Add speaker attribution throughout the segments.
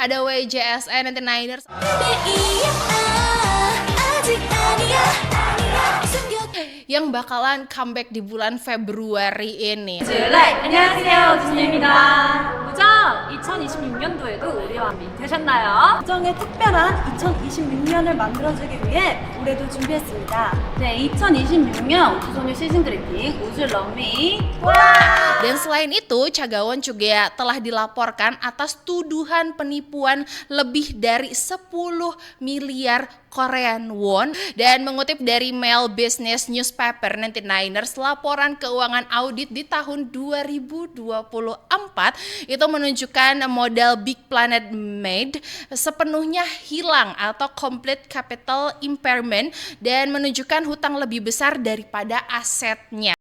Speaker 1: ada WJSN 99ers yang bakalan comeback di bulan Februari ini.
Speaker 2: 안녕하세요, 주진입니다. 우정, 2026년도에도 우리와 함께 되셨나요?
Speaker 3: 우정의 특별한 2026년을 만들어주기 위해 올해도 준비했습니다.
Speaker 2: 네, 2026년 우정의 시즌 그리팅 우주 러미.
Speaker 1: Dan selain itu, Chagawon juga telah dilaporkan atas tuduhan penipuan lebih dari 10 miliar Korean won. Dan mengutip dari Mail Business Newspaper 99ers, laporan keuangan audit di tahun 2024 itu menunjukkan modal Big Planet Made sepenuhnya hilang atau complete capital impairment dan menunjukkan hutang lebih besar daripada asetnya.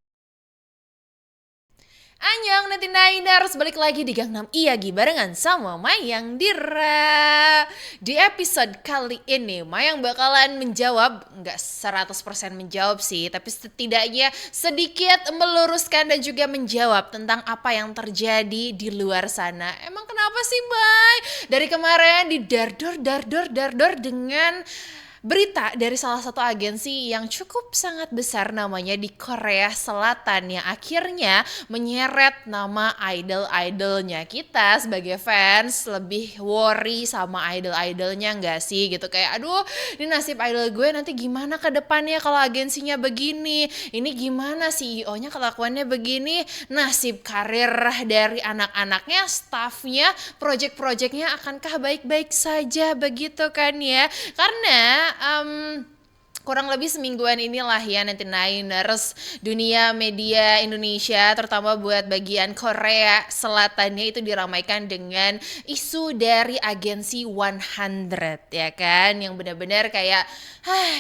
Speaker 1: Annyeong 99ers, balik lagi di Gangnam Iyagi barengan sama Mayang Dira. Di episode kali ini Mayang bakalan menjawab, nggak 100% menjawab sih, tapi setidaknya sedikit meluruskan dan juga menjawab tentang apa yang terjadi di luar sana. Emang kenapa sih Bay? Dari kemarin didardor dengan berita dari salah satu agensi yang cukup sangat besar namanya di Korea Selatan yang akhirnya menyeret nama idol-idolnya. Kita sebagai fans lebih worry sama idol-idolnya nggak sih gitu, kayak aduh ini nasib idol gue nanti gimana ke depannya kalau agensinya begini, ini gimana CEO-nya kelakuannya begini, nasib karir dari anak-anaknya, staffnya, project-projectnya akankah baik-baik saja begitu kan ya. Karena kurang lebih semingguan inilah ya 99ers, dunia media Indonesia terutama buat bagian Korea Selatannya itu diramaikan dengan isu dari agensi 100 ya kan, yang benar-benar kayak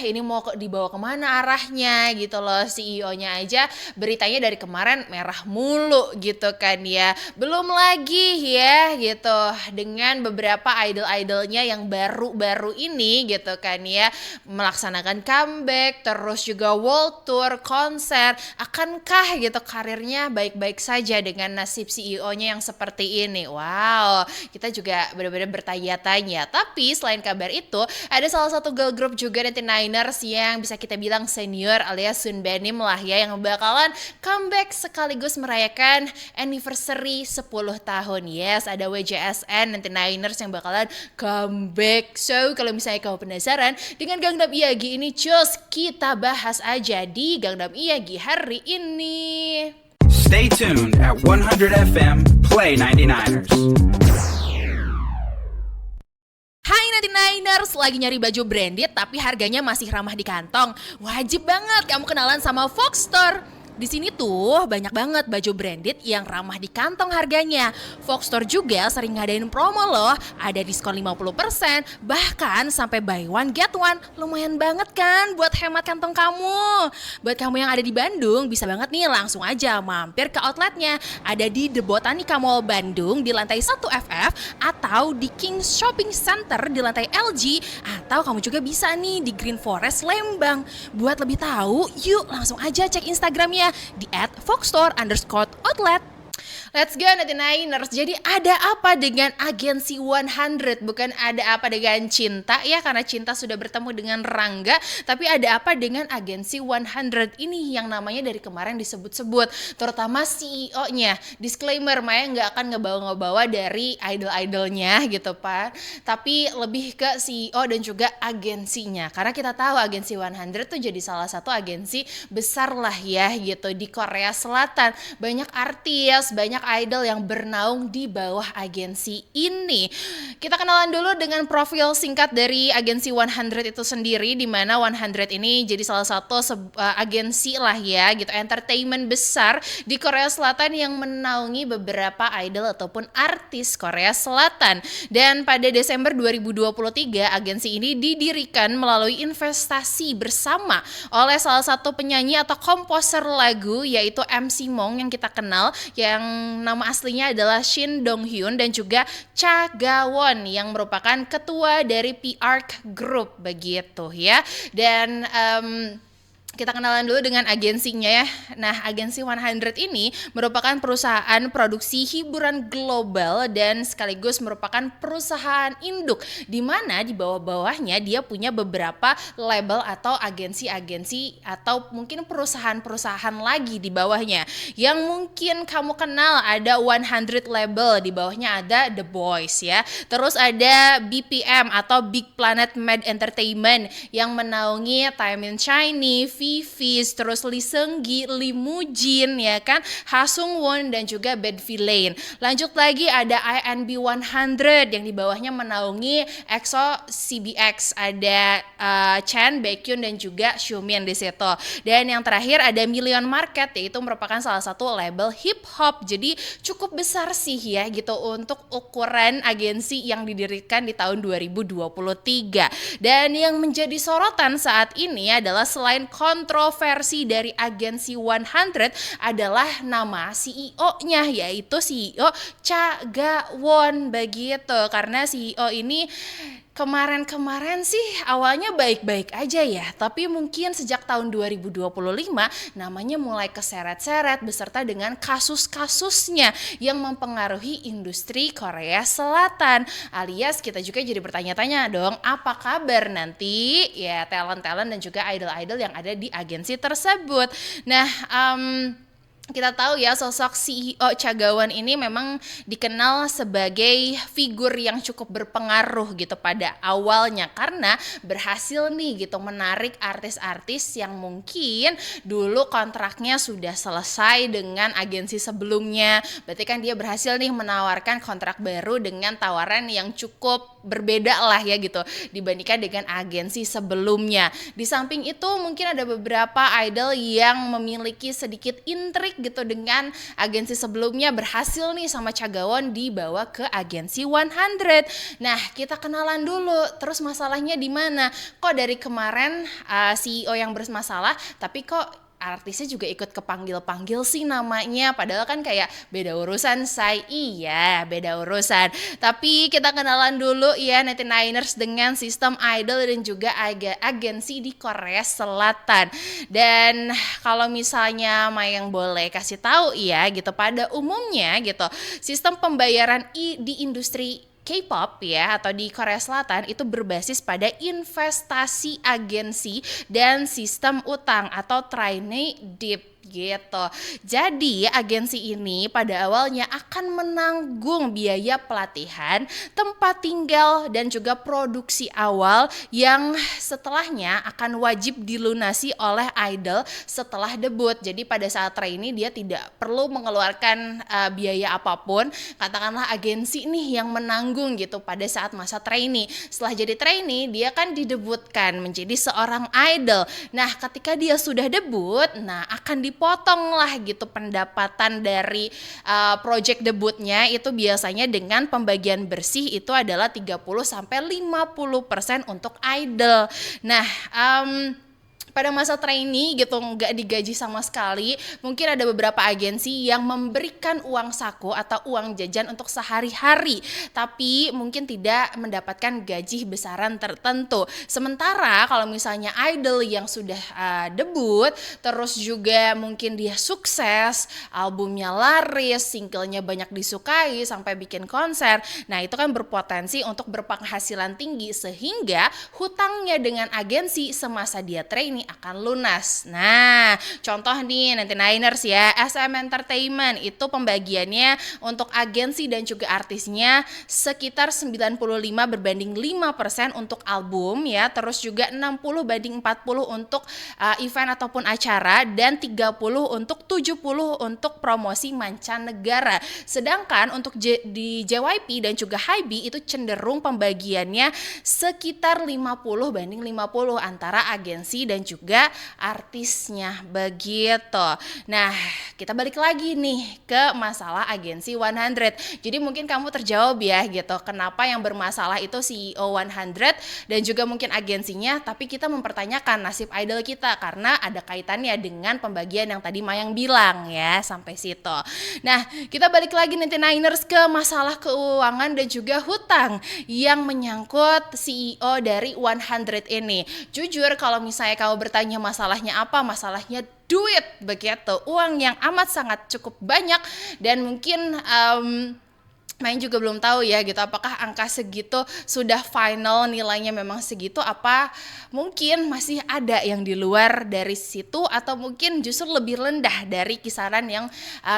Speaker 1: ini mau dibawa kemana arahnya gitu loh. CEO-nya aja beritanya dari kemarin merah mulu gitu kan ya, belum lagi ya gitu dengan beberapa idol-idolnya yang baru-baru ini gitu kan ya melaksanakan comeback, terus juga world tour, konser. Akankah gitu karirnya baik-baik saja dengan nasib CEO-nya yang seperti ini? Wow, kita juga benar-benar bertanya-tanya. Tapi selain kabar itu, ada salah satu girl group juga 99ers yang bisa kita bilang senior alias Sunbanim lah ya, yang bakalan comeback sekaligus merayakan anniversary 10 tahun. Yes, ada WJSN 99ers yang bakalan comeback. So, kalau misalnya kamu penasaran dengan Gangnam Iyagi ini, cus kita bahas aja di Gangnam Iyagi hari ini.
Speaker 4: Stay tuned at 100 FM Play 99ers.
Speaker 1: Hai 99ers, lagi nyari baju branded tapi harganya masih ramah di kantong? Wajib banget kamu kenalan sama Fox Store. Di sini tuh banyak banget baju branded yang ramah di kantong harganya. Fox Store juga sering ngadain promo loh, ada diskon 50%, bahkan sampai buy one get one. Lumayan banget kan buat hemat kantong kamu. Buat kamu yang ada di Bandung, bisa banget nih langsung aja mampir ke outletnya. Ada di The Botanica Mall Bandung di lantai 1 FF, atau di Kings Shopping Center di lantai LG, atau kamu juga bisa nih di Green Forest Lembang. Buat lebih tahu, yuk langsung aja cek Instagramnya di @foxstore_outlet. Let's go 99ers. Jadi ada apa dengan agensi 100? Bukan ada apa dengan cinta ya, karena cinta sudah bertemu dengan Rangga. Tapi ada apa dengan agensi 100 ini yang namanya dari kemarin disebut-sebut, terutama CEO-nya. Disclaimer, Maya nggak akan ngebawa-ngebawa dari idol-idolnya gitu Pak, tapi lebih ke CEO dan juga agensinya. Karena kita tahu agensi 100 tuh jadi salah satu agensi besar lah ya gitu di Korea Selatan. Banyak artis, banyak idol yang bernaung di bawah agensi ini. Kita kenalan dulu dengan profil singkat dari agensi 100 itu sendiri, di mana 100 ini jadi salah satu agensi lah ya gitu, entertainment besar di Korea Selatan yang menaungi beberapa idol ataupun artis Korea Selatan. Dan pada Desember 2023 agensi ini didirikan melalui investasi bersama oleh salah satu penyanyi atau komposer lagu, yaitu MC Mong yang kita kenal, yang nama aslinya adalah Shin Dong Hyun, dan juga Chagawon yang merupakan ketua dari PR Group begitu ya. Dan kita kenalan dulu dengan agensinya ya. Nah, agensi 100 ini merupakan perusahaan produksi hiburan global dan sekaligus merupakan perusahaan induk di mana di bawah-bawahnya dia punya beberapa label atau agensi-agensi atau mungkin perusahaan-perusahaan lagi di bawahnya. Yang mungkin kamu kenal ada 100 label, di bawahnya ada The Boys ya. Terus ada BPM atau Big Planet Med Entertainment yang menaungi Time in Shiny, Vivis, terus Lee Seung-gi, Lee Mu-jin ya kan, Ha Sung-won dan juga Bad Villain. Lanjut lagi ada INB 100 yang di bawahnya menaungi EXO, CBX, ada Chan, Baekhyun dan juga Xiumin di situ. Dan yang terakhir ada Million Market, yaitu merupakan salah satu label hip hop. Jadi cukup besar sih ya gitu untuk ukuran agensi yang didirikan di tahun 2023. Dan yang menjadi sorotan saat ini adalah selain kontroversi dari agensi 100 adalah nama CEO-nya, yaitu CEO Cha Ga-won begitu. Karena CEO ini kemarin-kemarin sih awalnya baik-baik aja ya, tapi mungkin sejak tahun 2025 namanya mulai keseret-seret beserta dengan kasus-kasusnya yang mempengaruhi industri Korea Selatan. Alias kita juga jadi bertanya-tanya dong, apa kabar nanti ya talent-talent dan juga idol-idol yang ada di agensi tersebut. Nah, kita tahu ya sosok CEO Cha Ga-won ini memang dikenal sebagai figur yang cukup berpengaruh gitu pada awalnya karena berhasil nih gitu menarik artis-artis yang mungkin dulu kontraknya sudah selesai dengan agensi sebelumnya. Berarti kan dia berhasil nih menawarkan kontrak baru dengan tawaran yang cukup berbeda lah ya gitu dibandingkan dengan agensi sebelumnya. Di samping itu mungkin ada beberapa idol yang memiliki sedikit intrik gitu dengan agensi sebelumnya, berhasil nih sama Cha Ga-won dibawa ke agensi 100. Nah, kita kenalan dulu. Terus masalahnya di mana? Kok dari kemarin CEO yang bermasalah, tapi kok artisnya juga ikut kepanggil-panggil sih namanya, padahal kan kayak beda urusan say. Iya, beda urusan. Tapi kita kenalan dulu ya 99ers dengan sistem idol dan juga agensi di Korea Selatan. Dan kalau misalnya Mayang boleh kasih tahu ya gitu, pada umumnya gitu sistem pembayaran di industri K-pop ya atau di Korea Selatan itu berbasis pada investasi agensi dan sistem utang atau trainee dip gitu. Jadi agensi ini pada awalnya akan menanggung biaya pelatihan, tempat tinggal dan juga produksi awal yang setelahnya akan wajib dilunasi oleh idol setelah debut. Jadi pada saat trainee dia tidak perlu mengeluarkan biaya apapun. Katakanlah agensi nih yang menanggung gitu pada saat masa trainee. Setelah jadi trainee dia kan didebutkan menjadi seorang idol. Nah, ketika dia sudah debut, nah akan dipotong lah gitu pendapatan dari project debutnya itu biasanya dengan pembagian bersih itu adalah 30-50% untuk idol. Nah, pada masa trainee gitu nggak digaji sama sekali. Mungkin ada beberapa agensi yang memberikan uang saku atau uang jajan untuk sehari-hari, tapi mungkin tidak mendapatkan gaji besaran tertentu. Sementara kalau misalnya idol yang sudah debut, terus juga mungkin dia sukses, albumnya laris, singlenya banyak disukai sampai bikin konser, nah itu kan berpotensi untuk berpenghasilan tinggi sehingga hutangnya dengan agensi semasa dia trainee akan lunas. Nah, contoh nih 99ers ya, SM Entertainment itu pembagiannya untuk agensi dan juga artisnya sekitar 95 berbanding 5% untuk album ya, terus juga 60/40 untuk event ataupun acara dan 30 untuk 70 untuk promosi mancanegara. Sedangkan untuk di JYP dan juga HYBE itu cenderung pembagiannya sekitar 50/50 antara agensi dan juga artisnya begitu. Nah, kita balik lagi nih ke masalah agensi 100. Jadi mungkin kamu terjawab ya gitu, kenapa yang bermasalah itu CEO 100 dan juga mungkin agensinya, tapi kita mempertanyakan nasib idol kita karena ada kaitannya dengan pembagian yang tadi Mayang bilang ya, sampai situ. Nah, kita balik lagi 99ers ke masalah keuangan dan juga hutang yang menyangkut CEO dari 100 ini. Jujur kalau misalnya kamu bertanya masalahnya apa, masalahnya duit begitu, uang yang amat sangat cukup banyak. Dan mungkin Main juga belum tahu ya gitu, apakah angka segitu sudah final nilainya memang segitu, apa mungkin masih ada yang di luar dari situ, atau mungkin justru lebih rendah dari kisaran yang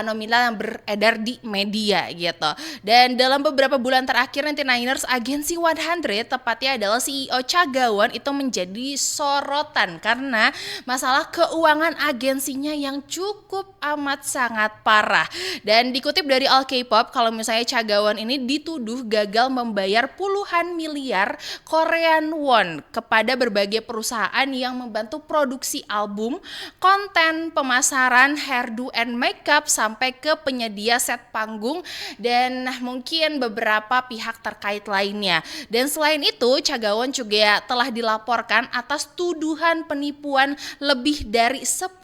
Speaker 1: nominal yang beredar di media gitu. Dan dalam beberapa bulan terakhir 99ers Agency 100, tepatnya adalah CEO Cha Ga-won itu menjadi sorotan karena masalah keuangan agensinya yang cukup amat sangat parah. Dan dikutip dari All K-pop, kalau misalnya Cha Ga-won ini dituduh gagal membayar puluhan miliar Korean won kepada berbagai perusahaan yang membantu produksi album, konten, pemasaran, hairdo and makeup, sampai ke penyedia set panggung dan mungkin beberapa pihak terkait lainnya. Dan selain itu, Cha Ga-won juga telah dilaporkan atas tuduhan penipuan lebih dari 10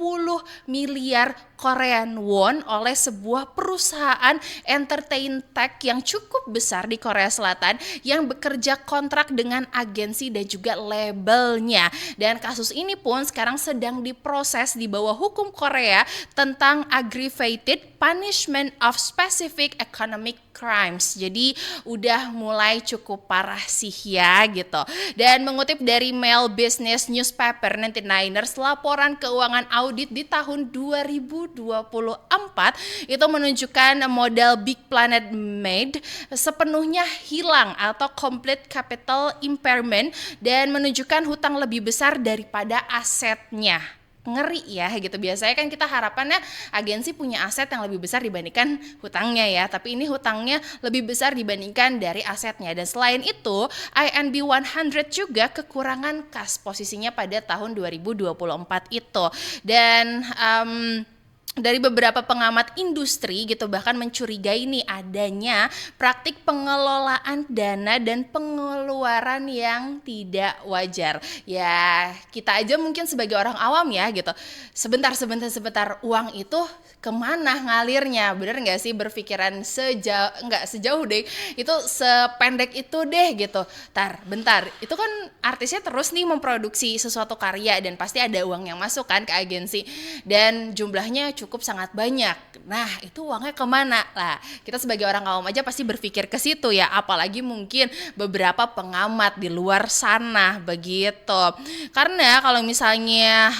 Speaker 1: miliar Korean won oleh sebuah perusahaan entertain tech yang cukup besar di Korea Selatan yang bekerja kontrak dengan agensi dan juga labelnya. Dan kasus ini pun sekarang sedang diproses di bawah hukum Korea tentang aggravated punishment of specific economic crimes. Jadi udah mulai cukup parah sih ya gitu. Dan mengutip dari Mail Business Newspaper 99ers, laporan keuangan audit di tahun 2024 itu menunjukkan modal Big Planet Made sepenuhnya hilang atau complete capital impairment, dan menunjukkan hutang lebih besar daripada asetnya. Ngeri ya gitu. Biasanya kan kita harapannya agensi punya aset yang lebih besar dibandingkan hutangnya ya, tapi ini hutangnya lebih besar dibandingkan dari asetnya. Dan selain itu, INB 100 juga kekurangan kas posisinya pada tahun 2024 itu. Dan dari beberapa pengamat industri gitu bahkan mencurigai nih adanya praktik pengelolaan dana dan pengeluaran yang tidak wajar. Ya kita aja mungkin sebagai orang awam ya gitu, sebentar uang itu kemana ngalirnya, bener nggak sih? Berpikiran sejauh deh, itu sependek itu deh gitu. Bentar, itu kan artisnya terus nih memproduksi sesuatu karya dan pasti ada uang yang masuk kan ke agensi dan jumlahnya cukup sangat banyak. Nah itu uangnya kemana? Lah kita sebagai orang awam aja pasti berpikir ke situ ya, apalagi mungkin beberapa pengamat di luar sana begitu. Karena kalau misalnya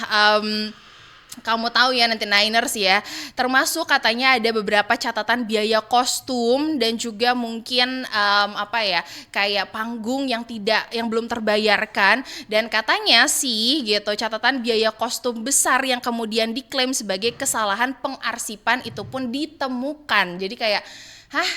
Speaker 1: kamu tahu ya 99ers ya, termasuk katanya ada beberapa catatan biaya kostum dan juga mungkin kayak panggung yang belum terbayarkan, dan katanya sih gitu catatan biaya kostum besar yang kemudian diklaim sebagai kesalahan pengarsipan itu pun ditemukan. Jadi kayak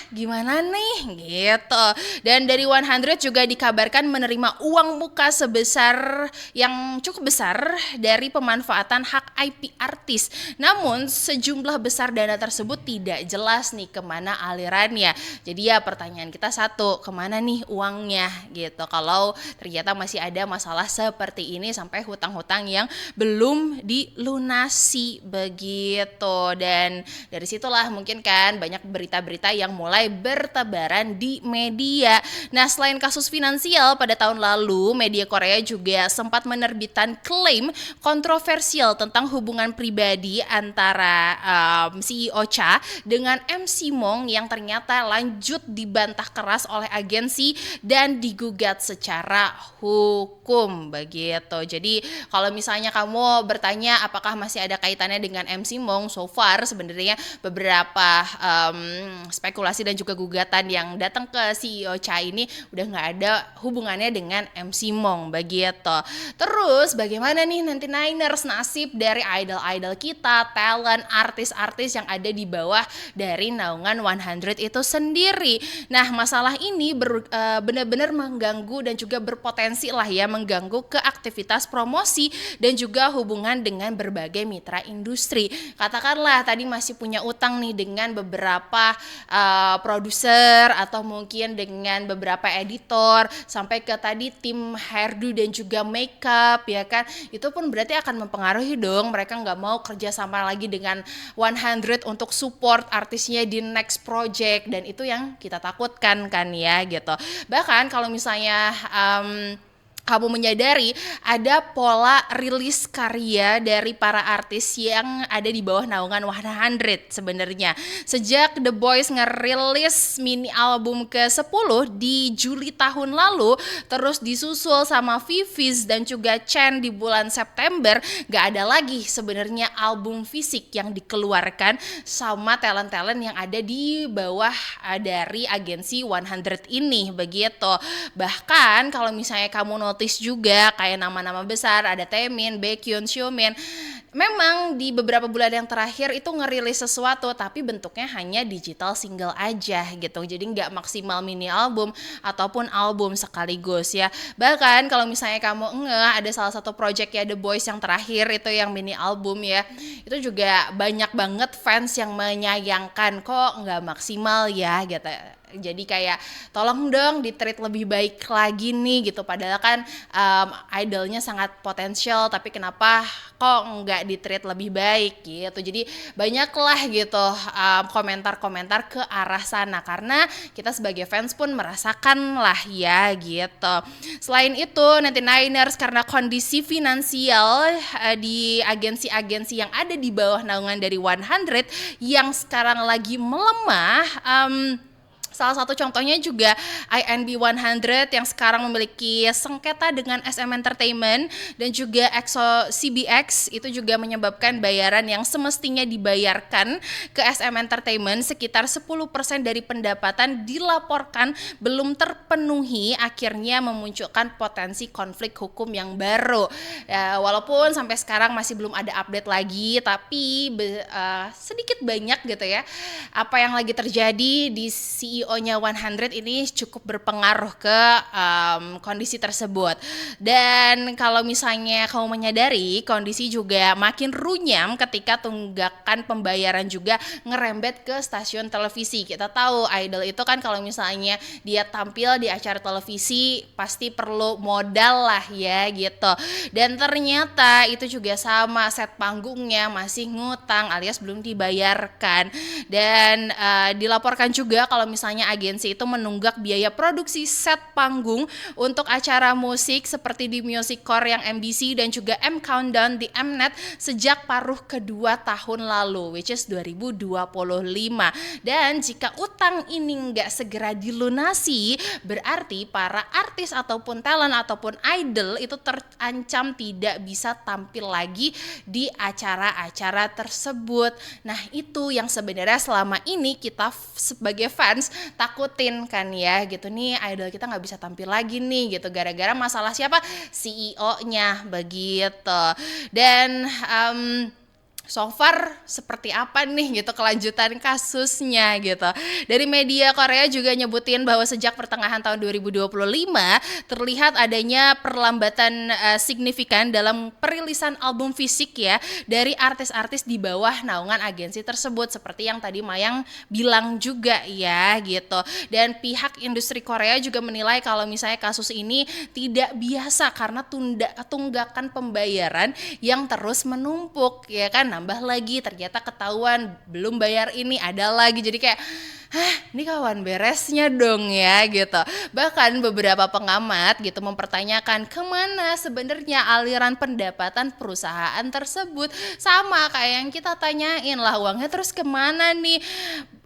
Speaker 1: gimana nih gitu. Dan dari 100 juga dikabarkan menerima uang muka sebesar yang cukup besar dari pemanfaatan hak IP artis. Namun sejumlah besar dana tersebut tidak jelas nih kemana alirannya. Jadi ya pertanyaan kita satu, kemana nih uangnya gitu, kalau ternyata masih ada masalah seperti ini sampai hutang-hutang yang belum dilunasi begitu. Dan dari situlah mungkin kan banyak berita-berita yang mulai bertebaran di media. Nah, selain kasus finansial, pada tahun lalu media Korea juga sempat menerbitkan klaim kontroversial tentang hubungan pribadi antara CEO Cha dengan MC Mong yang ternyata lanjut dibantah keras oleh agensi dan digugat secara hukum begitu. Jadi kalau misalnya kamu bertanya apakah masih ada kaitannya dengan MC Mong, so far sebenarnya beberapa spekulasi dan juga gugatan yang datang ke CEO Cha ini udah nggak ada hubungannya dengan MC Mong begitu. Terus bagaimana nih 99ers nasib dari idol-idol kita, talent, artis-artis yang ada di bawah dari naungan 100 itu sendiri. Nah masalah ini benar-benar mengganggu dan juga berpotensi lah ya mengganggu ke aktivitas promosi dan juga hubungan dengan berbagai mitra industri. Katakanlah tadi masih punya utang nih dengan beberapa produser atau mungkin dengan beberapa editor sampai ke tadi tim hairdo dan juga makeup ya kan, itu pun berarti akan mempengaruhi dong, mereka nggak mau kerja sama lagi dengan 100 untuk support artisnya di next project, dan itu yang kita takutkan kan ya gitu. Bahkan kalau misalnya kamu menyadari ada pola rilis karya dari para artis yang ada di bawah naungan 100 sebenarnya. Sejak The Boys ngerilis mini album ke-10 di Juli tahun lalu, terus disusul sama Vivis dan juga Chen di bulan September, gak ada lagi sebenarnya album fisik yang dikeluarkan sama talent-talent yang ada di bawah dari agensi 100 ini begitu. Bahkan kalau misalnya kamu notice juga kayak nama-nama besar, ada Taemin, Baekhyun, Xiumin, memang di beberapa bulan yang terakhir itu ngerilis sesuatu tapi bentuknya hanya digital single aja gitu, jadi nggak maksimal mini album ataupun album sekaligus ya. Bahkan kalau misalnya kamu ada salah satu project ya The Boys yang terakhir itu yang mini album ya, itu juga banyak banget fans yang menyayangkan kok nggak maksimal ya gitu. Jadi kayak tolong dong di-treat lebih baik lagi nih gitu, padahal kan idolnya sangat potensial tapi kenapa kok nggak di-treat lebih baik gitu. Jadi banyaklah gitu komentar-komentar ke arah sana karena kita sebagai fans pun merasakan lah ya gitu. Selain itu 99ers karena kondisi finansial di agensi-agensi yang ada di bawah naungan dari 100 yang sekarang lagi melemah, salah satu contohnya juga INB 100 yang sekarang memiliki sengketa dengan SM Entertainment dan juga EXO CBX, itu juga menyebabkan bayaran yang semestinya dibayarkan ke SM Entertainment sekitar 10% dari pendapatan dilaporkan belum terpenuhi, akhirnya memunculkan potensi konflik hukum yang baru. Walaupun sampai sekarang masih belum ada update lagi, tapi sedikit banyak gitu ya apa yang lagi terjadi di CEO-nya 100 ini cukup berpengaruh ke kondisi tersebut. Dan kalau misalnya kamu menyadari, kondisi juga makin runyam ketika tunggakan pembayaran juga ngerembet ke stasiun televisi. Kita tahu idol itu kan kalau misalnya dia tampil di acara televisi pasti perlu modal lah ya gitu. Dan ternyata itu juga sama, set panggungnya masih ngutang alias belum dibayarkan. Dan dilaporkan juga kalau misalnya agensi itu menunggak biaya produksi set panggung untuk acara musik seperti di Music Core yang MBC dan juga M Countdown di Mnet sejak paruh kedua tahun lalu, which is 2025. Dan jika utang ini nggak segera dilunasi, berarti para artis ataupun talent ataupun idol itu terancam tidak bisa tampil lagi di acara-acara tersebut. Nah itu yang sebenarnya selama ini kita sebagai fans takutin kan ya gitu, nih idol kita nggak bisa tampil lagi nih gitu gara-gara masalah siapa, CEO-nya begitu. Dan so far seperti apa nih gitu kelanjutan kasusnya gitu. Dari media Korea juga nyebutin bahwa sejak pertengahan tahun 2025 terlihat adanya perlambatan signifikan dalam perilisan album fisik ya dari artis-artis di bawah naungan agensi tersebut, seperti yang tadi Mayang bilang juga ya gitu. Dan pihak industri Korea juga menilai kalau misalnya kasus ini tidak biasa karena tunggakan pembayaran yang terus menumpuk ya kan, nambah lagi ternyata ketahuan belum bayar ini ada lagi, jadi kayak ini kawan beresnya dong ya gitu. Bahkan beberapa pengamat gitu mempertanyakan kemana sebenarnya aliran pendapatan perusahaan tersebut. Sama kayak yang kita tanyain lah, uangnya terus kemana nih.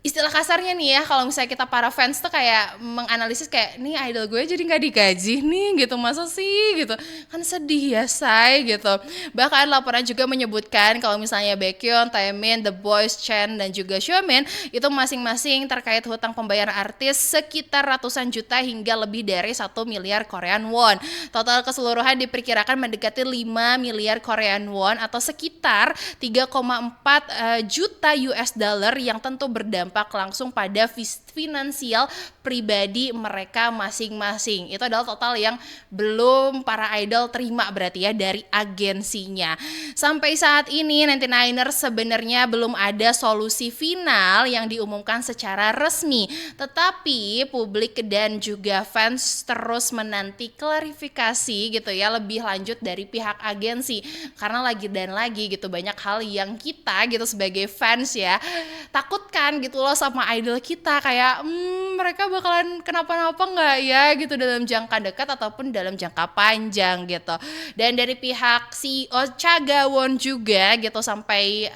Speaker 1: Istilah kasarnya nih ya, kalau misalnya kita para fans tuh kayak menganalisis kayak nih idol gue jadi nggak digaji nih gitu, masa sih gitu kan, sedih ya say gitu. Bahkan laporan juga menyebutkan kalau misalnya Baekhyun, Taemin, The Boys, Chen dan juga Xiumin itu masing-masing terkait hutang pembayaran artis sekitar ratusan juta hingga lebih dari 1 miliar Korean won. Total keseluruhan diperkirakan mendekati 5 miliar Korean won atau sekitar 3,4 juta US dollar yang tentu berdampak langsung pada finansial pribadi mereka masing-masing. Itu adalah total yang belum para idol terima berarti ya dari agensinya. Sampai saat ini 99ers sebenarnya belum ada solusi final yang diumumkan secara secara resmi. Tetapi publik dan juga fans terus menanti klarifikasi gitu ya lebih lanjut dari pihak agensi. Karena lagi dan lagi gitu banyak hal yang kita gitu sebagai fans ya takutkan gitu loh sama idol kita, kayak mereka bakalan kenapa-napa nggak ya gitu dalam jangka dekat ataupun dalam jangka panjang gitu. Dan dari pihak CEO Cha Ga-won juga gitu sampai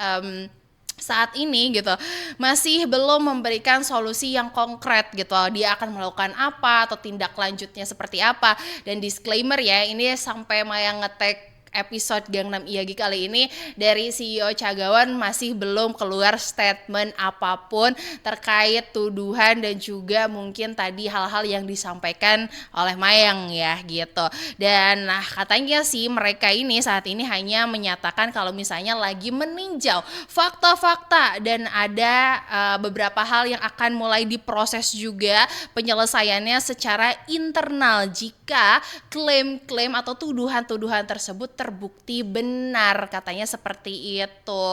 Speaker 1: saat ini gitu masih belum memberikan solusi yang konkret gitu, dia akan melakukan apa atau tindak lanjutnya seperti apa. Dan disclaimer ya, ini sampai Maya ngetek episode Gangnam Iyagi kali ini dari CEO Cha Ga-won masih belum keluar statement apapun terkait tuduhan dan juga mungkin tadi hal-hal yang disampaikan oleh Mayang ya gitu. Dan nah katanya sih mereka ini saat ini hanya menyatakan kalau misalnya lagi meninjau fakta-fakta dan ada beberapa hal yang akan mulai diproses juga penyelesaiannya secara internal jika klaim-klaim atau tuduhan-tuduhan tersebut terbukti benar, katanya seperti itu.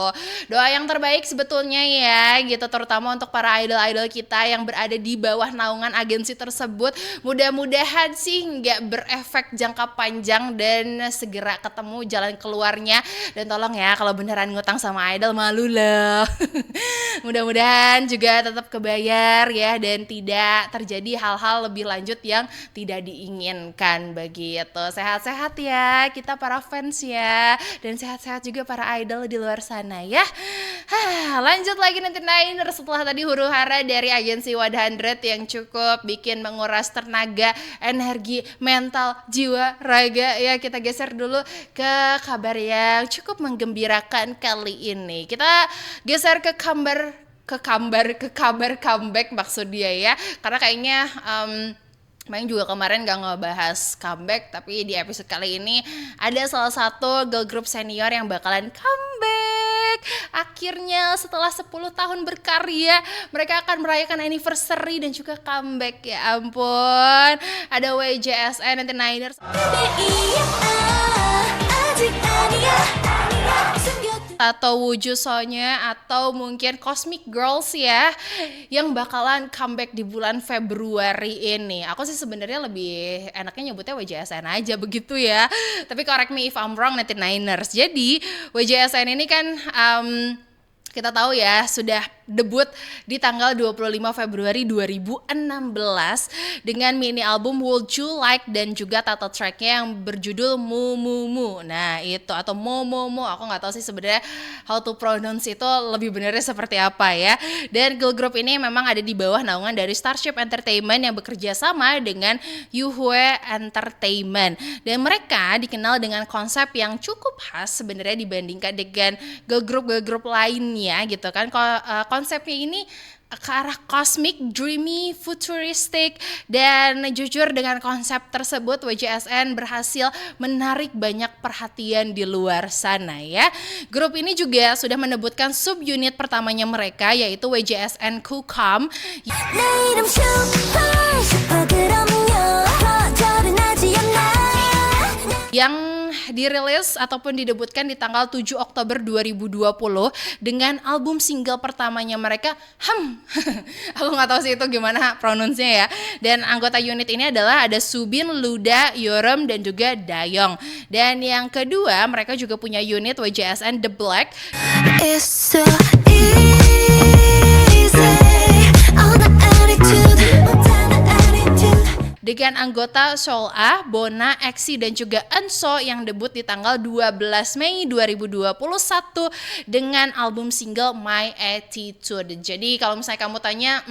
Speaker 1: Doa yang terbaik sebetulnya ya gitu, terutama untuk para idol-idol kita yang berada di bawah naungan agensi tersebut. Mudah-mudahan sih nggak berefek jangka panjang dan segera ketemu jalan keluarnya. Dan tolong ya kalau beneran ngutang sama idol malu loh. Mudah-mudahan juga tetap kebayar ya dan tidak terjadi hal-hal lebih lanjut yang tidak diinginkan begitu. Sehat-sehat ya kita para fans ya, dan sehat-sehat juga para idol di luar sana ya. Lanjut lagi nanti Niners setelah tadi huru-hara dari agensi 100 yang cukup bikin menguras tenaga, energi, mental, jiwa, raga ya. Kita geser dulu ke kabar yang cukup menggembirakan kali ini. Kita geser ke kabar comeback maksud dia ya, karena kayaknya Main juga kemarin gak ngebahas comeback, tapi di episode kali ini ada salah satu girl group senior yang bakalan comeback. Akhirnya setelah 10 tahun berkarya, mereka akan merayakan anniversary dan juga comeback. Ya ampun, ada WJSN and the Niners atau Wujusonya atau mungkin Cosmic Girls ya yang bakalan comeback di bulan Februari ini. Aku sih sebenarnya lebih enaknya nyebutnya WJSN aja begitu ya. Tapi correct me if I'm wrong nanti Niners. Jadi WJSN ini kan kita tahu ya sudah debut di tanggal 25 Februari 2016 dengan mini album Would You Like dan juga title tracknya yang berjudul Mu Mu Mu. Nah itu atau Mo Mo Mo, aku nggak tahu sih sebenarnya how to pronounce itu lebih benarnya seperti apa ya. Dan girl group ini memang ada di bawah naungan dari Starship Entertainment yang bekerja sama dengan Yuhue Entertainment, dan mereka dikenal dengan konsep yang cukup khas sebenarnya dibandingkan dengan girl group lainnya gitu kan. Konsepnya ini ke arah cosmic, dreamy, futuristic, dan jujur dengan konsep tersebut WJSN berhasil menarik banyak perhatian di luar sana ya. Grup ini juga sudah menebutkan subunit pertamanya mereka yaitu WJSN Kukam yang dirilis ataupun didebutkan di tanggal 7 Oktober 2020 dengan album single pertamanya mereka aku nggak tahu sih itu gimana pronunciasinya ya. Dan anggota unit ini adalah ada Subin, Luda, Yeoreum dan juga Dayong. Dan yang kedua mereka juga punya unit WJSN The Black dengan anggota Seoul A, Bona, EXI dan juga ENSO yang debut di tanggal 12 Mei 2021 dengan album single My Attitude. Jadi kalau misalnya kamu tanya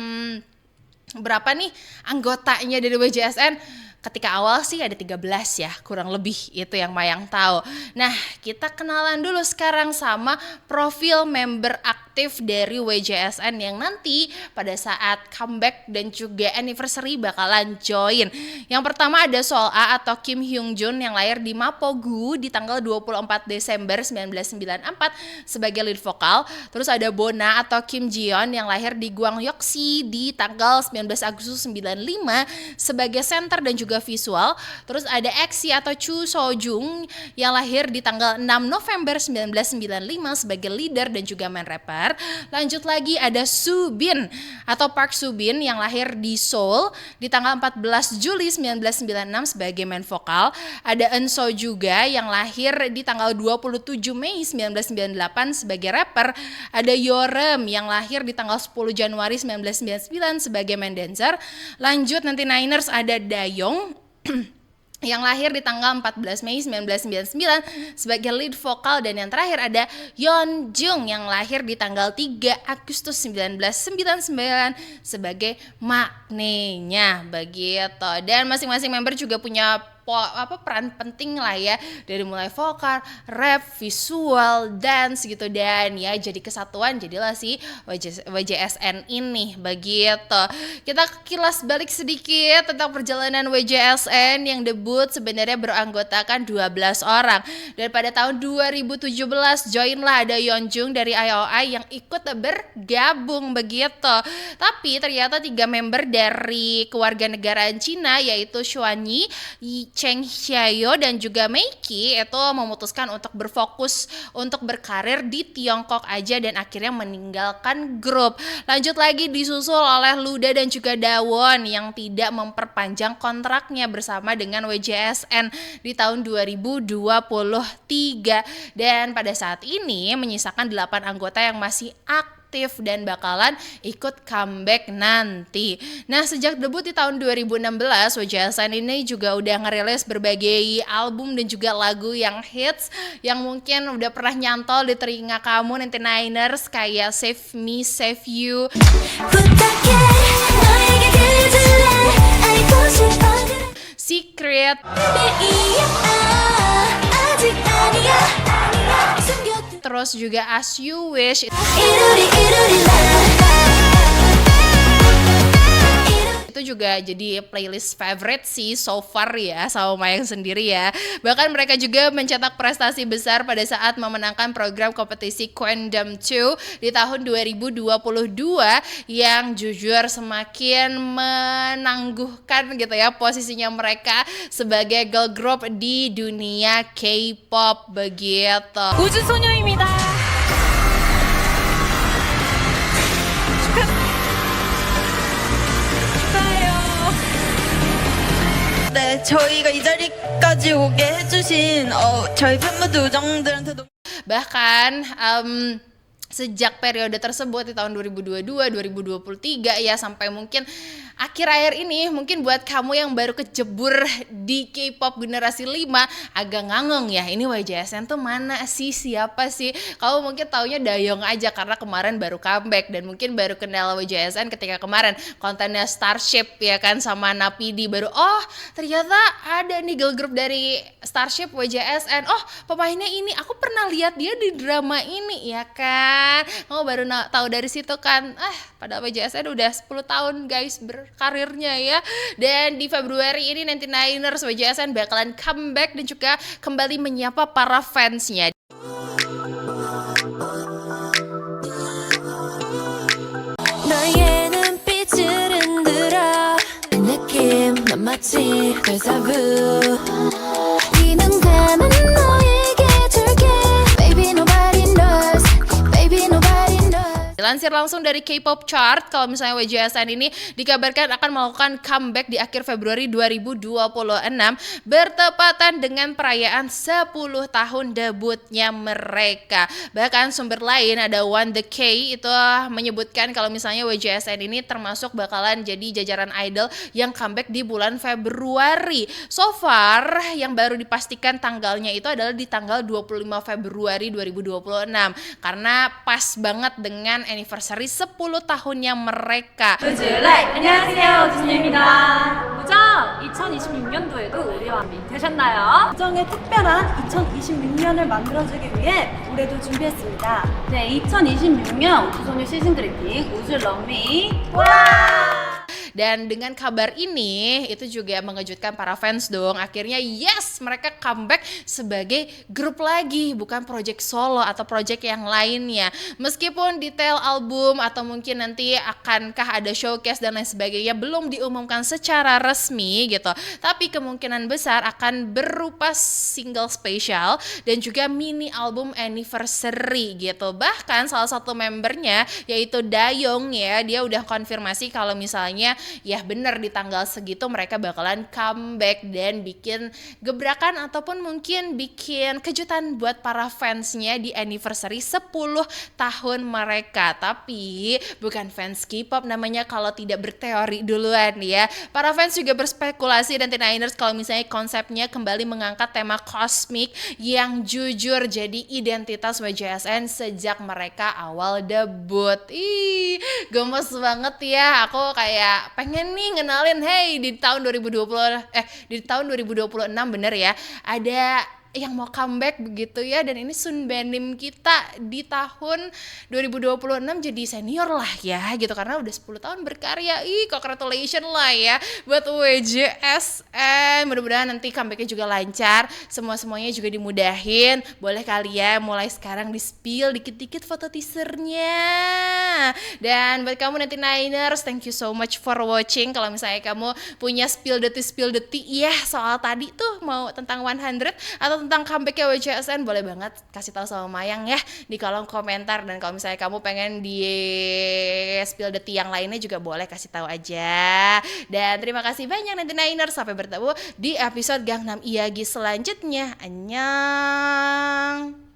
Speaker 1: berapa nih anggotanya dari WJSN? Ketika awal sih ada 13 ya, kurang lebih itu yang Mayang tahu. Nah, kita kenalan dulu sekarang sama profil member aktif dari WJSN yang nanti pada saat comeback dan juga anniversary bakalan join. Yang pertama ada Seoul A atau Kim Hyung Jun yang lahir di Mapogu di tanggal 24 Desember 1994 sebagai lead vokal. Terus ada Bona atau Kim Jiyeon yang lahir di Gwangyoksi di tanggal 19 Agustus 95 sebagai center dan juga visual. Terus ada EXI atau Chu Sojung yang lahir di tanggal 6 November 1995 sebagai leader dan juga main rapper. dancer. Lanjut lagi ada Subin atau Park Subin yang lahir di Seoul di tanggal 14 Juli 1996 sebagai main vokal. Ada Enso juga yang lahir di tanggal 27 Mei 1998 sebagai rapper. Ada Yorem yang lahir di tanggal 10 Januari 1999 sebagai main dancer. Lanjut nanti Niners ada Dayong yang lahir di tanggal 14 Mei 1999 sebagai lead vokal, dan yang terakhir ada Yeonjung yang lahir di tanggal 3 Agustus 1999 sebagai maknanya begitu. Dan masing-masing member juga punya peran penting lah ya, dari mulai vokal, rap, visual, dance gitu, dan ya jadi kesatuan jadilah si WJSN ini begitu. Kita kilas balik sedikit tentang perjalanan WJSN yang debut sebenarnya beranggotakan 12 orang, dan pada tahun 2017 joinlah ada Yeonjung dari IOI yang ikut bergabung begitu. Tapi ternyata 3 member dari kewarganegaraan Cina yaitu Xuanyi, Cheng Xiaoyo dan juga Meiki itu memutuskan untuk berfokus untuk berkarir di Tiongkok aja dan akhirnya meninggalkan grup. Lanjut lagi disusul oleh Luda dan juga Dawon yang tidak memperpanjang kontraknya bersama dengan WJSN di tahun 2023, dan pada saat ini menyisakan 8 anggota yang masih aktif dan bakalan ikut comeback nanti. Nah, sejak debut di tahun 2016, WJSN ini juga udah ngerilis berbagai album dan juga lagu yang hits yang mungkin udah pernah nyantol di telinga kamu nanti Niners, kayak Save Me, Save You, Secret, terus juga As You Wish. Itu juga jadi playlist favorite sih so far ya sama Mayang sendiri ya. Bahkan mereka juga mencetak prestasi besar pada saat memenangkan program kompetisi Queendom 2 di tahun 2022 yang jujur semakin menangguhkan gitu ya posisinya mereka sebagai girl group di dunia K-pop begitu.
Speaker 2: 우주소녀입니다.
Speaker 5: 네, 저희가 이 자리까지 오게 해주신 저희 팬분들 우정들한테도
Speaker 1: bahkan sejak periode tersebut di tahun 2022, 2023 ya sampai mungkin akhir-akhir ini, mungkin buat kamu yang baru kecebur di K-pop generasi 5 agak ngangong ya, ini WJSN tuh mana sih, siapa sih? Kamu mungkin taunya Dayong aja karena kemarin baru comeback, dan mungkin baru kenal WJSN ketika kemarin kontennya Starship ya kan sama Napidi, baru oh ternyata ada nih girl group dari Starship WJSN, oh pemainnya ini, aku pernah lihat dia di drama ini ya kan. Kamu baru tahu dari situ kan. Pada WJSN udah 10 tahun guys berkarirnya ya. Dan di Februari ini nanti Niners WJSN bakalan comeback dan juga kembali menyapa para fansnya. Dilansir langsung dari K-pop chart, kalau misalnya WJSN ini dikabarkan akan melakukan comeback di akhir Februari 2026 bertepatan dengan perayaan 10 tahun debutnya mereka. Bahkan sumber lain ada One The K itu menyebutkan kalau misalnya WJSN ini termasuk bakalan jadi jajaran idol yang comeback di bulan Februari. So far yang baru dipastikan tanggalnya itu adalah di tanggal 25 Februari 2026 karena pas banget dengan anniversary 10 tahunnya mereka.
Speaker 2: 안녕하세요, 우주소녀입니다. 우정 2026년도에도 우리와 함께 되셨나요?
Speaker 3: 우정의 특별한 2026년을 만들어주기 위해 올해도 준비했습니다.
Speaker 2: 네, 2026년 우주소녀 시즌 그래픽 우주 러미
Speaker 1: Dan dengan kabar ini itu juga mengejutkan para fans dong. Akhirnya yes, mereka comeback sebagai grup lagi, bukan project solo atau project yang lainnya. Meskipun detail album atau mungkin nanti akankah ada showcase dan lain sebagainya belum diumumkan secara resmi gitu, tapi kemungkinan besar akan berupa single spesial dan juga mini album anniversary gitu. Bahkan salah satu membernya yaitu Dayong ya, dia udah konfirmasi kalau misalnya ya bener di tanggal segitu mereka bakalan comeback dan bikin gebrakan ataupun mungkin bikin kejutan buat para fansnya di anniversary 10 tahun mereka. Tapi bukan fans K-pop namanya kalau tidak berteori duluan ya. Para fans juga berspekulasi dan T9ers kalau misalnya konsepnya kembali mengangkat tema kosmik yang jujur jadi identitas WJSN sejak mereka awal debut. Ih, gemes banget ya. Aku kayak pengen nih ngenalin, hey di tahun 2026 bener ya, ada yang mau comeback begitu ya, dan ini Sunbanim kita di tahun 2026 jadi senior lah ya gitu, karena udah 10 tahun berkarya. Congratulations lah ya buat WJSN. Mudah-mudahan nanti comebacknya juga lancar, semuanya juga dimudahin. Boleh kali ya mulai sekarang di spill dikit-dikit foto teasernya. Dan buat kamu nanti Niners, thank you so much for watching. Kalau misalnya kamu punya spill detik ya soal tadi tuh, mau tentang 100 atau tentang comebacknya WJSN, boleh banget kasih tahu sama Mayang ya di kolom komentar. Dan kalau misalnya kamu pengen di spill detik yang lainnya juga boleh kasih tahu aja. Dan terima kasih banyak nanti Niners, sampai bertemu di episode Gangnam Iyagi selanjutnya. Annyeong.